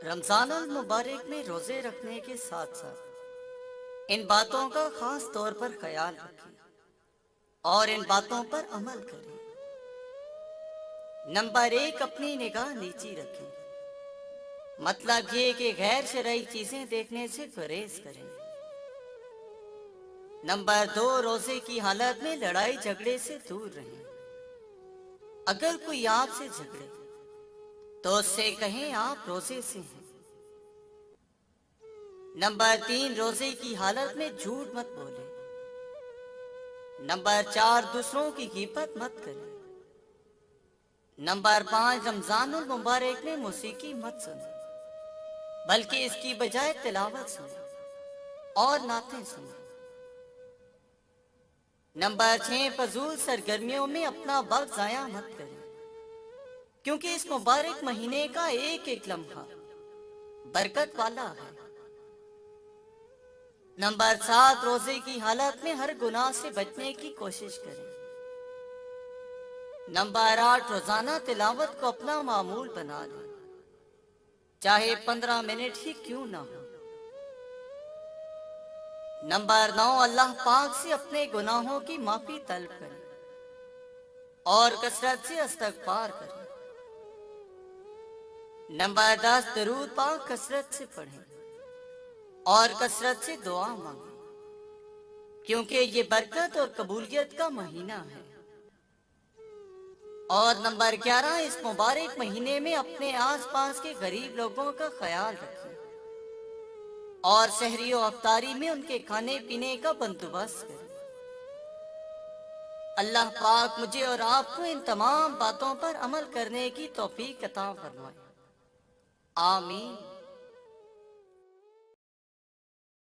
رمضان المبارک میں روزے رکھنے کے ساتھ ساتھ ان باتوں کا خاص طور پر خیال رکھیں اور ان باتوں پر عمل کریں۔ نمبر 1، اپنی نگاہ نیچی رکھیں، مطلب یہ کہ غیر شرعی چیزیں دیکھنے سے پرہیز کریں۔ نمبر 2، روزے کی حالت میں لڑائی جھگڑے سے دور رہیں۔ اگر کوئی آپ سے جھگڑے تو اس سے کہیں آپ روزے سے ہیں۔ نمبر 3، روزے کی حالت میں جھوٹ مت بولیں۔ نمبر 4، دوسروں کی غیبت مت کریں۔ نمبر 5، رمضان المبارک میں موسیقی مت سنیں، بلکہ اس کی بجائے تلاوت سنیں اور نعتیں سنیں۔ نمبر 6، فضول سرگرمیوں میں اپنا وقت ضائع مت کریں، کیونکہ اس مبارک مہینے کا ایک ایک لمحہ برکت والا ہے۔ نمبر 7، روزے کی حالت میں ہر گناہ سے بچنے کی کوشش کریں۔ نمبر 8، روزانہ تلاوت کو اپنا معمول بنا لیں، چاہے 15 منٹ ہی کیوں نہ ہو۔ نمبر 9، اللہ پاک سے اپنے گناہوں کی معافی طلب کریں اور کثرت سے استغفار کریں۔ نمبر 10، درود پاک کثرت سے پڑھیں اور کثرت سے دعا مانگیں، کیونکہ یہ برکت اور قبولیت کا مہینہ ہے۔ اور نمبر 11، اس مبارک مہینے میں اپنے آس پاس کے غریب لوگوں کا خیال رکھیں اور سحری و افطاری میں ان کے کھانے پینے کا بندوبست کریں۔ اللہ پاک مجھے اور آپ کو ان تمام باتوں پر عمل کرنے کی توفیق عطا فرمائے، آمین۔